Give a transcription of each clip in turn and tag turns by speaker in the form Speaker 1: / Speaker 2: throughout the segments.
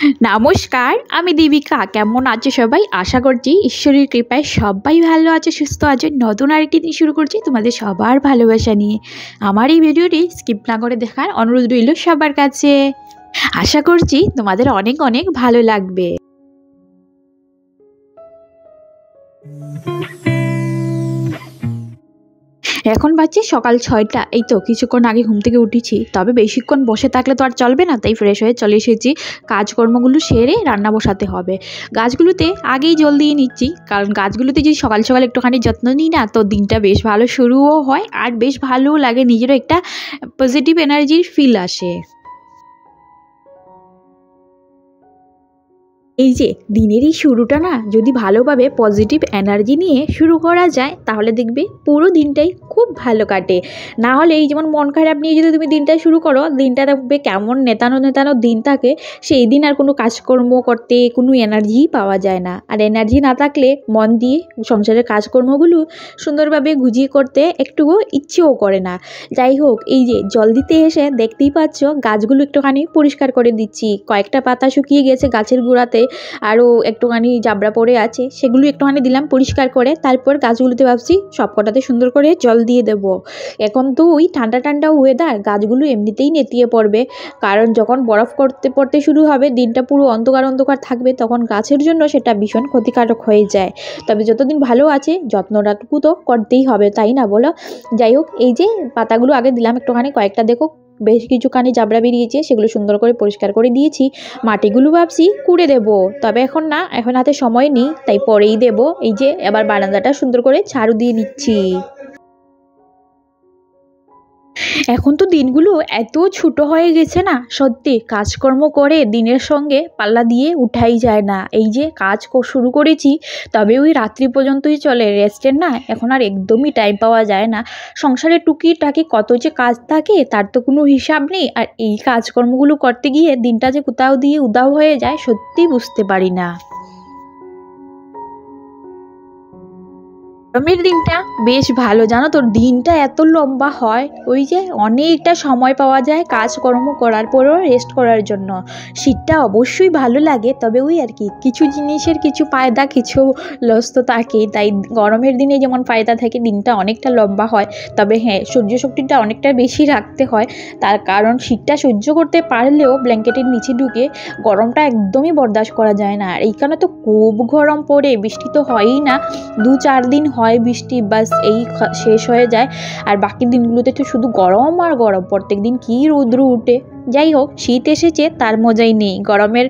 Speaker 1: নমস্কার, আমি দীপিকা। কেমন আছো সবাই? আশা করছি ঈশ্বরের কৃপায় সবাই ভালো আছে, সুস্থ আছে। নতুন আরেকটি দিন শুরু করছি তোমাদের সবার ভালোবাসা নিয়ে। আমার এই ভিডিওটি স্কিপ না করে দেখার অনুরোধ রইল সবার কাছে। আশা করছি তোমাদের অনেক অনেক ভালো লাগবে। এখন বাজছে সকাল 6টা। এই তো কিছুক্ষণ আগে ঘুম থেকে উঠেছি, তবে বেশিক্ষণ বসে থাকলে তো আর চলবে না, তাই ফ্রেশ হয়ে চলে এসেছি। কাজকর্মগুলো সেরে রান্না বসাতে হবে। গাছগুলোতে আগেই জল দিয়ে নিচ্ছি, কারণ গাছগুলোতে যদি সকাল সকাল একটুখানি যত্ন নিই না, তো দিনটা বেশ ভালো শুরুও হয় আর বেশ ভালোও লাগে, নিজেরও একটা পজিটিভ এনার্জির ফিল আসে। এই যে দিনের এই শুরুটা না, যদি ভালোভাবে পজিটিভ এনার্জি নিয়ে শুরু করা যায়, তাহলে দেখবে পুরো দিনটাই খুব ভালো কাটে। না হলে এই যেমন মন খারাপ নিয়ে যদি তুমি দিনটা শুরু করো, দিনটা দেখবে কেমন নেতানো নেতানো দিন থাকে। সেই দিন আর কোনো কাজকর্ম করতে কোনো এনার্জিই পাওয়া যায় না। আর এনার্জি না থাকলে মন দিয়ে সংসারের কাজকর্মগুলো সুন্দরভাবে গুছিয়ে করতে একটুও ইচ্ছেও করে না। যাই হোক, এই যে জল দিতে এসে দেখতেই পাচ্ছ গাছগুলো একটুখানি পরিষ্কার করে দিচ্ছি। কয়েকটা পাতা শুকিয়ে গেছে গাছের গোড়াতে, আরও একটুখানি জাবড়া পড়ে আছে, সেগুলো একটুখানি দিলাম পরিষ্কার করে। তারপর গাছগুলোতে ভাবছি সবকটাতে সুন্দর করে জল দিয়ে দেব। এখন তো ওই ঠান্ডা ঠান্ডা ওয়েদার, গাছগুলো এমনিতেই নেতিয়ে পড়বে, কারণ যখন বরফ পড়তে শুরু হবে, দিনটা পুরো অন্ধকার অন্ধকার থাকবে, তখন গাছের জন্য সেটা ভীষণ ক্ষতিকারক হয়ে যায়। তবে যতদিন ভালো আছে যত্নটাটুকু তো করতেই হবে, তাই না বলো? যাই হোক, এই যে পাতাগুলো আগে দিলাম একটুখানি, কয়েকটা দেখো বেশ কিছুখানি জাবড়া বেরিয়েছে, সেগুলো সুন্দর করে পরিষ্কার করে দিয়েছি। মাটিগুলো ভাবছি কুড়ে দেব, তবে এখন না, এখন হাতে সময় নেই, তাই পরেই দেব। এই যে এবার বারান্দাটা সুন্দর করে ঝাড়ু দিয়ে নিচ্ছি। এখন তো দিনগুলো এত ছোট হয়ে গেছে না, সত্যি কাজকর্ম করে দিনের সঙ্গে পাল্লা দিয়ে উঠাই যায় না। এই যে কাজ শুরু করেছি, তবে ওই রাত্রি পর্যন্তই চলে, রেস্টের না এখন আর একদমই টাইম পাওয়া যায় না। সংসারে টুকিটাকি কত যে কাজ থাকে তার তো কোনো হিসাব নেই, আর এই কাজকর্মগুলো করতে গিয়ে দিনটা যে কোথাও দিয়ে উধাও হয়ে যায় সত্যি বুঝতে পারি না। গরমের দিনটা বেশ ভালো, জানো তো, দিনটা এত লম্বা হয়, ওই যে অনেকটা সময় পাওয়া যায় কাজকর্ম করার পরেও রেস্ট করার জন্য। শীতটা অবশ্যই ভালো লাগে, তবে ওই আর কি, কিছু জিনিসের কিছু ফায়দা কিছু লস তো থাকে। তাই গরমের দিনে যেমন ফায়দা থাকে, দিনটা অনেকটা লম্বা হয়, তবে হ্যাঁ, সহ্য শক্তিটা অনেকটা বেশি রাখতে হয়। তার কারণ শীতটা সহ্য করতে পারলেও ব্ল্যাঙ্কেটের নিচে ঢুকে গরমটা একদমই বরদাস্ত করা যায় না। আর এইখানে তো খুব গরম পড়ে, বৃষ্টি তো হয়ই না, 2-4 দিন হয় বৃষ্টি, বাস এই শেষ হয়ে যায়। আর বাকি দিনগুলোতে তো শুধু গরম আর গরম, প্রত্যেক দিন কী রৌদ্র উঠে। যাই হোক, শীত এসেছে তার মজাই নেই, গরমের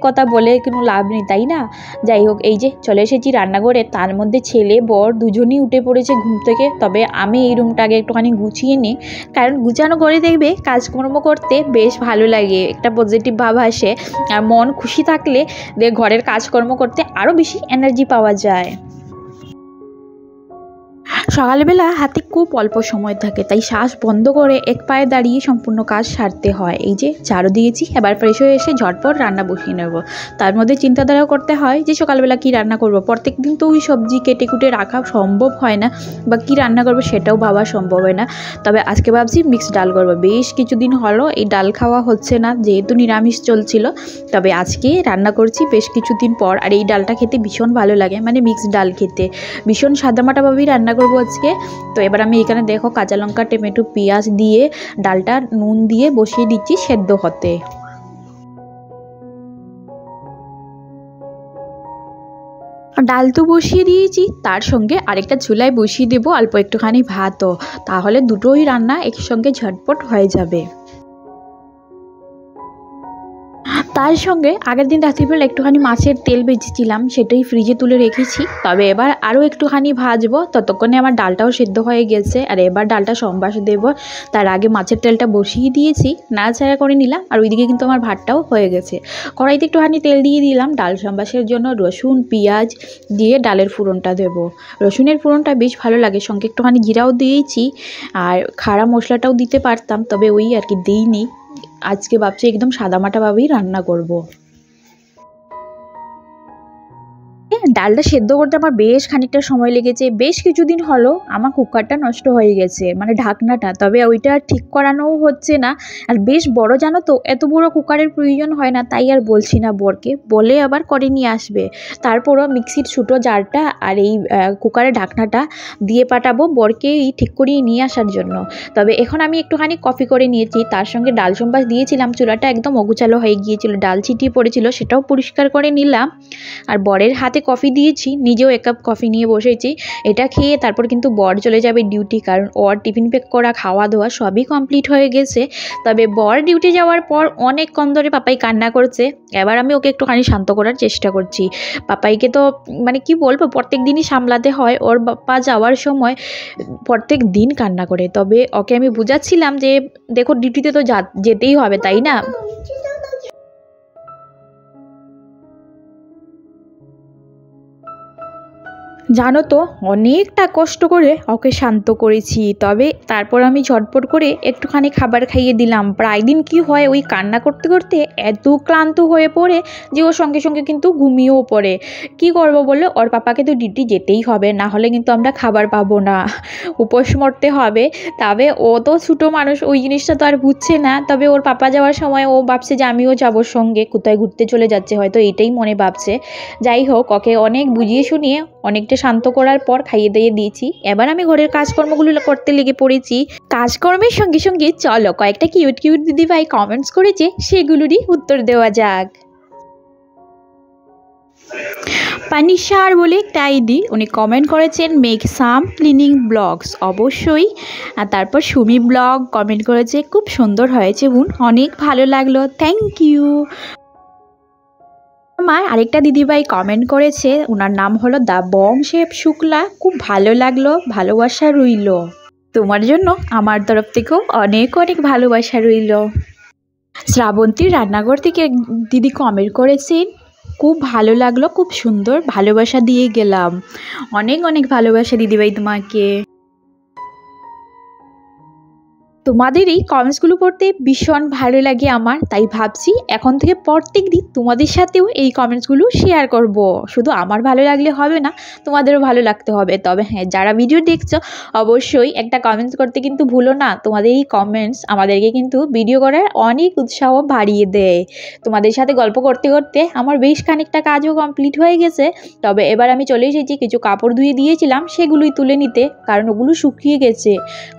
Speaker 1: কথা বলে কোনো লাভ নেই, তাই না? যাই হোক, এই যে চলে এসেছি রান্নাঘরে, তার মধ্যে ছেলে বর দুজনই উঠে পড়েছে ঘুম থেকে। তবে আমি এই রুমটাকে একটুখানি গুছিয়ে নিই, কারণ গুছানো করে দেখবে কাজকর্ম করতে বেশ ভালো লাগে, একটা পজিটিভ ভাব আসে। আর মন খুশি থাকলে ঘরের কাজকর্ম করতে আরও বেশি এনার্জি পাওয়া যায়। সকালবেলা হাতে খুব অল্প সময় থাকে, তাই শ্বাস বন্ধ করে এক পায়ে দাঁড়িয়ে সম্পূর্ণ কাজ সারতে হয়। এই যে ঝাড়ু দিয়েছি, এবার ফ্রেশ হয়ে এসে ঝটপট রান্না বসিয়ে নেব। তার মধ্যে চিন্তাধারাও করতে হয় যে সকালবেলা কি রান্না করব। প্রত্যেক দিন তো ওই সবজি কেটে কুটে রাখা সম্ভব হয় না, বা কি রান্না করবো সেটাও ভাবা সম্ভব হয় না। তবে আজকে ভাবছি মিক্সড ডাল করবো। বেশ কিছুদিন হলো এই ডাল খাওয়া হচ্ছে না, যেহেতু নিরামিষ চলছিল। তবে আজকে রান্না করছি বেশ কিছুদিন পর, আর এই ডালটা খেতে ভীষণ ভালো লাগে, মিক্সড ডাল খেতে ভীষণ সাদামাটাভাবেই রান্না করবো আজকে। তো এবার আমি এখানে দেখো কাঁচা লঙ্কা টমেটো পেঁয়াজ দিয়ে ডালটা নুন দিয়ে বসিয়ে দিচ্ছি সেদ্ধ হতে। ডাল তো বসিয়ে দিয়েছি, তার সঙ্গে আরেকটা চুলায় বসিয়ে দেবো অল্প একটুখানি ভাতও, তাহলে দুটোই রান্না একসঙ্গে ঝটপট হয়ে যাবে। তার সঙ্গে আগের দিন রাত্রিবেলা একটুখানি মাছের তেল ভেজেছিলাম, সেটাই ফ্রিজে তুলে রেখেছি। তবে এবার আরও একটুখানি ভাজবো, ততক্ষণে আমার ডালটাও সেদ্ধ হয়ে গেছে। আর এবার ডালটা সম্বাস দেবো, তার আগে মাছের তেলটা বসিয়ে দিয়েছি, নাড়াচাড়া করে নিলাম। আর ওইদিকে কিন্তু আমার ভাতটাও হয়ে গেছে। কড়াইতে একটুখানি তেল দিয়ে দিলাম ডাল সম্বাসের জন্য, রসুন পেঁয়াজ দিয়ে ডালের ফোড়নটা দেবো। রসুনের ফোড়নটা বেশ ভালো লাগে, সঙ্গে একটুখানি জিরাও দিয়েছি, আর খাড়া মশলাটাও দিতে পারতাম, তবে ওই আর কি দিইনি। আজকে ভাবছি একদম সাদামাটাভাবেই রান্না করব। ডালটা সেদ্ধ করতে আমার বেশ খানিকটা সময় লেগেছে। বেশ কিছুদিন হলো আমার কুকারটা নষ্ট হয়ে গেছে, মানে ঢাকনাটা। তবে ওইটা ঠিক করানোও হচ্ছে না। আর বেশ বড়, জানো তো, এত বড় কুকারের প্রয়োজন হয় না, তাই আর বলছি না বরকে, বলে আবার করে নিয়ে আসবে। তারপরও মিক্সির ছোটো জারটা আর এই কুকারের ঢাকনাটা দিয়ে পাঠাবো বরকে ঠিক করিয়ে নিয়ে আসার জন্য। তবে এখন আমি একটুখানি কফি করে নিয়েছি, তার সঙ্গে ডাল সম্বাস দিয়েছিলাম। চুলাটা একদম অগুচালো হয়ে গিয়েছিল, ডাল ছিটিয়ে পড়েছিল, সেটাও পরিষ্কার করে নিলাম। আর বরের হাতে কফি দিয়েছি, নিজেও এক কাপ কফি নিয়ে বসেছি। এটা খেয়ে তারপর কিন্তু বর চলে যাবে ডিউটি, কারণ ওর টিফিন প্যাক করা, খাওয়া দাওয়া সবই কমপ্লিট হয়ে গেছে। তবে বর ডিউটি যাওয়ার পর অনেকক্ষণ ধরে পাপাই কান্না করছে। এবার আমি ওকে একটুখানি শান্ত করার চেষ্টা করছি। পাপাইকে তো মানে কি বলবো, প্রত্যেক দিনই সামলাতে হয়। ওর বাবা যাওয়ার সময় প্রত্যেক দিন কান্না করে। তবে ওকে আমি বুঝাচ্ছিলাম যে দেখো, ডিউটিতে তো যেতেই হবে, তাই না? জানো তো, অনেকটা কষ্ট করে ওকে শান্ত করেছি। তবে তারপর আমি ঝটপট করে একটুখানি খাবার খাইয়ে দিলাম। প্রায় দিন কি হয়, ওই কান্না করতে করতে এত ক্লান্ত হয়ে পড়ে যে ওর সঙ্গে সঙ্গে কিন্তু ঘুমিয়েও পড়ে। কি করব বলে, ওর পাপাকে তো ডিউটি যেতেই হবে, না হলে কিন্তু আমরা খাবার পাবো না, উপোস মরতে হবে। তবে ও তো ছোটো মানুষ, ওই জিনিসটা তো আর বুঝছে না। তবে ওর পাপা যাওয়ার সময় ও ভাবছে যে আমিও যাবো সঙ্গে, কোথায় ঘুরতে চলে যাচ্ছে, হয়তো এইটাই মনে ভাবছে। যাই হোক, ওকে অনেক বুঝিয়ে শুনিয়ে অনেকটা শান্ত করার পর খাইয়ে দিয়ে দিয়েছি। এবার আমি ঘরের কাজকর্মগুলো করতে লেগে পড়েছি। কাজকর্মের সঙ্গে সঙ্গে চলো কয়েকটা কিউট কিউট দিদিভাই কমেন্টস করেছে, সেগুলোরই উত্তর দেওয়া যাক। পানিশার বলে একটা আইডি, উনি কমেন্ট করেছেন মেক সাম ক্লিনিং ব্লগস, অবশ্যই। আর তারপর সুমি ব্লগ কমেন্ট করেছে খুব সুন্দর হয়েছে বোন, অনেক ভালো লাগলো, থ্যাংক ইউ। আমার আরেকটা দিদিভাই কমেন্ট করেছে, ওনার নাম হলো দা বং শেপ শুক্লা, খুব ভালো লাগলো, ভালোবাসা রইল। তোমার জন্য আমার তরফ থেকেও অনেক অনেক ভালোবাসা রইল। শ্রাবন্তীর রান্নাঘর থেকে দিদি কমেন্ট করেছেন, খুব ভালো লাগলো, খুব সুন্দর, ভালোবাসা দিয়ে গেলাম। অনেক অনেক ভালোবাসা দিদিভাই তোমাকে। তোমাদের এই কমেন্টসগুলো পড়তে ভীষণ ভালো লাগে আমার, তাই ভাবছি এখন থেকে প্রত্যেক দিন তোমাদের সাথেও এই কমেন্টসগুলো শেয়ার করব। শুধু আমার ভালো লাগলে হবে না, তোমাদেরও ভালো লাগতে হবে। তবে হ্যাঁ, যারা ভিডিও দেখছো অবশ্যই একটা কমেন্টস করতে কিন্তু ভুলো না। তোমাদের এই কমেন্টস আমাদেরকে কিন্তু ভিডিও করার অনেক উৎসাহ বাড়িয়ে দেয়। তোমাদের সাথে গল্প করতে করতে আমার বেশ খানিকটা কাজও কমপ্লিট হয়ে গেছে। তবে এবার আমি চলে এসেছি, কিছু কাপড় ধুয়ে দিয়েছিলাম সেগুলোই তুলে নিতে, কারণ ওগুলো শুকিয়ে গেছে।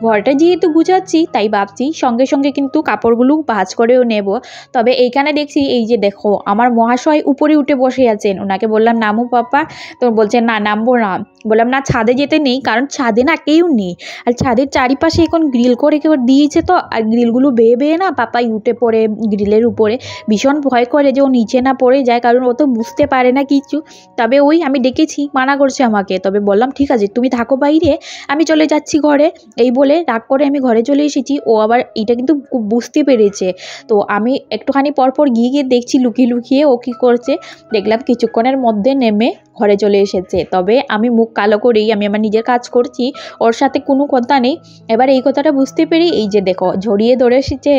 Speaker 1: ঘরটা যেহেতু গুছাচ্ছি, তাই ভাবছি সঙ্গে সঙ্গে কিন্তু কাপড়গুলো ভাঁজ করেও নেব। তবে এইখানে দেখছি, এই যে দেখো, আমার মহাশয় উপরে উঠে বসে আছেন। ওনাকে বললাম নামো পাপা, তো বলছেন না নামবো না। বললাম না, ছাদে যেতে নেই, কারণ ছাদে না কেউ নেই। আর ছাদের চারিপাশে এখন গ্রিল করে কেউ দিয়েছে, তো আর গ্রিলগুলো বেয়ে বেয়ে না পাপাই উঠে পড়ে গ্রিলের উপরে। ভীষণ ভয় করে যে ও নিচে না পড়ে যায়, কারণ ও তো বুঝতে পারে না কিছু। তবে ওই আমি ডেকেছি, মানা করছে আমাকে। তবে বললাম ঠিক আছে, তুমি থাকো বাইরে, আমি চলে যাচ্ছি ঘরে। এই বলে রাগ করে আমি ঘরে চলে এসেছি। ও আবার এটা কিন্তু বুঝতে পেরেছে। তো আমি একটুখানি পরপর গিয়ে গিয়ে দেখছি লুকিয়ে লুকিয়ে ও কী করছে। দেখলাম কিছুক্ষণের মধ্যে নেমে ঘরে চলে এসেছে। তবে আমি মুখ কালো করেই আমি আমার নিজের কাজ করছি, ওর সাথে কোনো কথা নেই। এবার এই কথাটা বুঝতে পেরে এই যে দেখো, ঝরিয়ে ধরে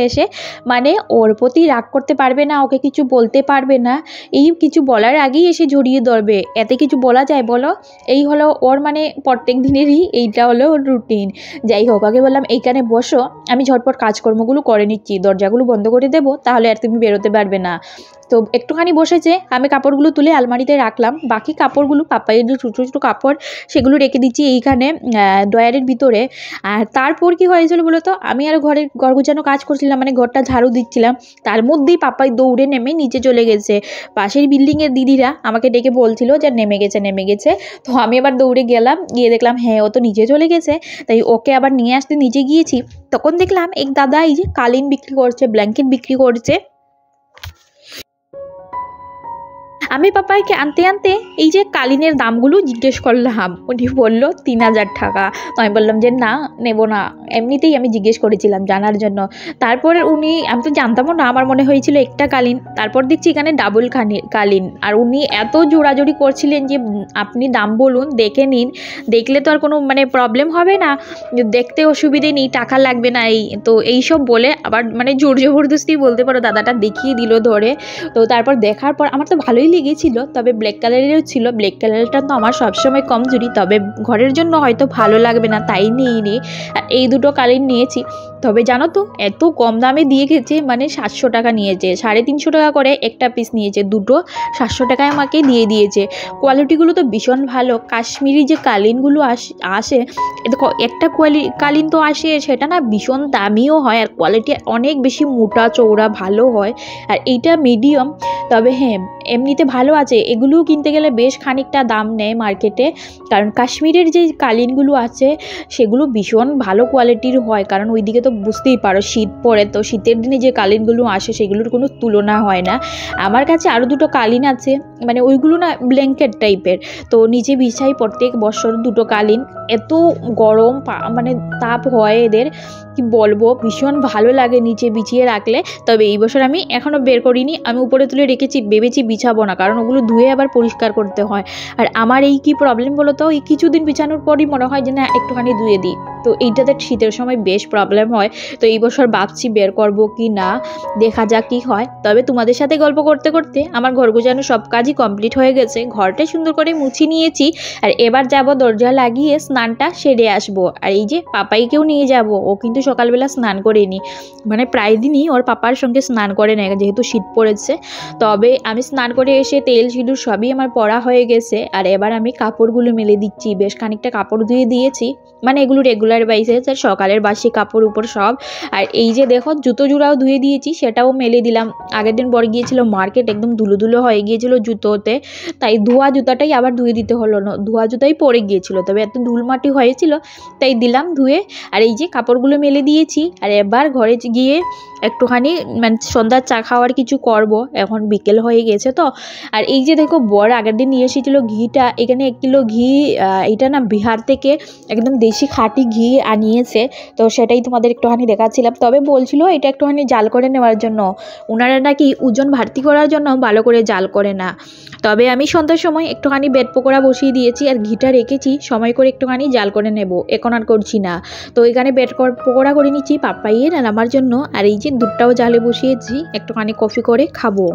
Speaker 1: এসে, মানে ওর প্রতি রাগ করতে পারবে না, ওকে কিছু বলতে পারবে না, এই কিছু বলার আগেই এসে জড়িয়ে ধরবে। এতে কিছু বলা যায় বলো? এই হলো ওর মানে প্রত্যেক দিনেরই এইটা হলো ওর রুটিন। যাই হোক, আগে বললাম এইখানে বসো, আমি ঝটপট কাজকর্মগুলো করে নিচ্ছি, দরজাগুলো বন্ধ করে দেবো, তাহলে আর তুমি বেরোতে পারবে না। তো একটুখানি বসেছে, আমি কাপড়গুলো তুলে আলমারিতে রাখলাম। বাকি কাপড়গুলো পাপাইয়ের যে ছোটো ছোটো কাপড়, সেগুলো রেখে দিচ্ছি এইখানে ড্রয়ারের ভিতরে। আর তারপর কি হয়েছিল বলো তো, আমি আর ঘর গোছানো কাজ করছিলাম, মানে ঘরটা ঝাড়ু দিচ্ছিলাম, তার মধ্যেই পাপাই দৌড়ে নেমে নিচে চলে গেছে। পাশের বিল্ডিংয়ের দিদিরা আমাকে ডেকে বলছিল যে নেমে গেছে। তো আমি আবার দৌড়ে গেলাম, গিয়ে দেখলাম হ্যাঁ, ও তো নিচে চলে গেছে। তাই ওকে আবার নিয়ে আসতে নিচে গিয়েছি। তখন দেখলাম এক দাদা এই যে কালিন বিক্রি করছে, ব্ল্যাঙ্কেট বিক্রি করছে। আমি পাপাইকে আনতে আনতে এই যে কালিনের দামগুলো জিজ্ঞেস করলাম। উনি বললো 3000 টাকা। তো আমি বললাম যে না, নেব না, এমনিতেই আমি জিজ্ঞেস করেছিলাম জানার জন্য। তারপরে আমি তো জানতামও না, আমার মনে হয়েছিল একটা কালিন। তারপর দেখছি এখানে ডাবল কালিন। আর উনি এত জোরাজোরি করছিলেন যে আপনি দাম বলুন, দেখে নিন, দেখলে তো আর কোনো মানে প্রবলেম হবে না, দেখতে অসুবিধে নেই, টাকা লাগবে না। এই সব বলে আবার মানে জোর জবরদস্তি বলতে পারো, দাদাটা দেখিয়ে দিল ধরে। তো তারপর দেখার পর আমার তো ভালোই লেগেছে। গেছিলো, তবে ব্ল্যাক কালারেরও ছিল। ব্ল্যাক কালারটা তো আমার সবসময় কমজোরি, তবে ঘরের জন্য হয়তো ভালো লাগবে না তাই নিইনি। এই দুটো কালিন নিয়েছি। তবে জানো তো এত কম দামে দিয়ে গেছে, মানে 700 টাকা নিয়েছে, 350 টাকা করে একটা পিস নিয়েছে, দুটো 700 টাকায় আমাকে দিয়ে দিয়েছে। কোয়ালিটিগুলো তো ভীষণ ভালো। কাশ্মীরি যে কালিনগুলো আসে দেখো, একটা কালিন তো আসে সেটা না ভীষণ দামিও হয়, আর কোয়ালিটি অনেক বেশি মোটা চৌড়া ভালো হয়। আর এইটা মিডিয়াম, তবে হ্যাঁ এমনিতে ভালো আছে। এগুলোও কিনতে গেলে বেশ খানিকটা দাম নেয় মার্কেটে, কারণ কাশ্মীরের যে কালিনগুলো আছে সেগুলো ভীষণ ভালো কোয়ালিটির হয়, কারণ ওইদিকে তো বুঝতেই পারো শীত পড়ে, তো শীতের দিনে যে কালিনগুলো আসে সেগুলোর কোনো তুলনা হয় না। আমার কাছে আরও দুটো কালিন আছে, মানে ওইগুলো না ব্ল্যাঙ্কেট টাইপের, তো নিচে বিছাই প্রত্যেক বছর দুটো কালিন। এত গরম মানে তাপ হয় এদের, কি বলবো, ভীষণ ভালো লাগে নিচে বিছিয়ে রাখলে। তবে এই বছর আমি এখনও বের করিনি, আমি উপরে তুলে রেখেছি, ভেবেছি বিছাবো না, কারণ ওগুলো ধুয়ে আবার পরিষ্কার করতে হয়। আর আমার এই কি প্রবলেম বলো তো, এই কিছুদিন বিছানোর পরই মনে হয় যে না একটুখানি ধুয়ে দিই, তো এইটাতে শীতের সময় বেশ প্রবলেম হয়। তো এই বছর ভাবছি বের করব কি না, দেখা যাক কি হয়। তবে তোমাদের সাথে গল্প করতে করতে আমার ঘর গোছানো সব কাজই কমপ্লিট হয়ে গেছে, ঘরটা সুন্দর করে মুছে নিয়েছি। আর এবার যাব দরজা লাগিয়ে স্নানটা সেরে আসবো। আর এই যে পাপাইকেও নিয়ে যাব, ও কিন্তু সকালবেলা স্নান করেনি, মানে প্রায় দিনই ওর পাপার সঙ্গে স্নান করে নেয় যেহেতু শীত পড়েছে। তবে আমি স্নান করে এসে তেল সিঁদুর সবই আমার পরা হয়ে গেছে। আর এবার আমি কাপড়গুলো মেলে দিচ্ছি, বেশ খানিকটা কাপড় ধুয়ে দিয়েছি, মানে এগুলো রেগুলার বাইসে, সকালের বাসি কাপড় উপর সব। আর এই যে দেখো জুতো জোড়াও ধুয়ে দিয়েছি, সেটাও মেলে দিলাম। আগের দিন পর গিয়েছিল মার্কেট, একদম ধুলো ধুলো হয়ে গিয়েছিল জুতোতে, তাই ধোয়া জুতাটাই আবার ধুয়ে দিতে হলো না, ধোয়া জুতাই পরে গিয়েছিল, তবে এত ধুলমাটি হয়েছিল তাই দিলাম ধুয়ে। আর এই যে কাপড়গুলো মেলে দিয়েছি। আর এবার ঘরে গিয়ে একটুখানি মানে সন্ধ্যার চা খাওয়ার কিছু করব, এখন বিকেল হয়ে গেছে তো। আর এই যে দেখো বর আগের দিন নিয়ে এসেছিলো ঘিটা, এখানে 1 কিলো ঘি, এটা না বিহার থেকে একদম দেশি খাঁটি ঘি আনিয়েছে, তো সেটাই তোমাদের একটুখানি দেখাচ্ছিলাম। তবে বলছিল এটা একটুখানি জাল করে নেওয়ার জন্য, ওনারা নাকি ওজন ভর্তি করার জন্য ভালো করে জাল করে না। তবে আমি সন্ধ্যার সময় একটুখানি ব্রেড পকোড়া বসিয়ে দিয়েছি, আর ঘিটা রেখেছি সময় করে একটুখানি জাল করে নেব, এখন আর করছি না। তো এখানে ব্রেড পকোড়া করে নিচ্ছি পাপাইয়ের আর আমার জন্য। আর এই যে দুধটাও জালে বসিয়েছি, একটুখানি কফি করে খাবো।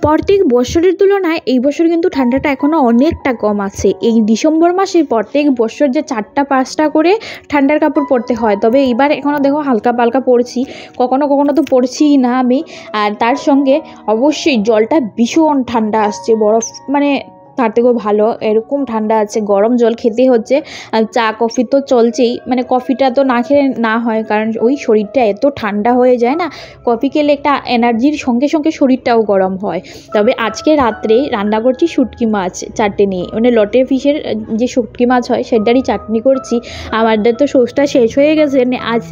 Speaker 1: প্রত্যেক বছরের তুলনায় এই বছর কিন্তু ঠান্ডাটা এখনও অনেকটা কম আছে। এই ডিসেম্বর মাসে প্রত্যেক বছর যে 4টা-5টা করে ঠান্ডার কাপড় পরতে হয়, তবে এবার এখনও দেখো হালকা পালকা পরছি, কখনো কখনো তো পরছিই না আমি। আর তার সঙ্গে অবশ্যই জলটা ভীষণ ঠান্ডা আসছে, বরফ মানে তার থেকেও ভালো এরকম ঠান্ডা আছে, গরম জল খেতে হচ্ছে। আর চা কফি তো চলছেই, মানে কফিটা তো না খেলে না হয়, কারণ ওই শরীরটা এত ঠান্ডা হয়ে যায় না, কফি খেলে একটা এনার্জির সঙ্গে সঙ্গে শরীরটাও গরম হয়। তবে আজকে রাত্রে রান্না করছি শুটকি মাছ চাটনি, মানে লটে ফিশের যে শুটকি মাছ হয় সেটারই চাটনি করছি। আমাদের তো শোষটা শেষ হয়ে গেছে, আজ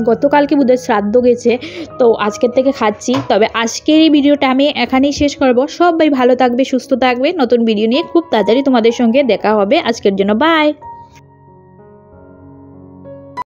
Speaker 1: গতকালকে বোধহয় শ্রাদ্ধ গেছে, তো আজকের থেকে খাচ্ছি। তবে আজকের এই ভিডিওটা আমি এখানেই শেষ করব। সবাই ভালো থাকবে, সুস্থ থাকবে, নতুন ভিডিও নিয়ে খুব তাড়াতাড়ি তোমাদের সঙ্গে দেখা হবে। আজকের জন্য বাই।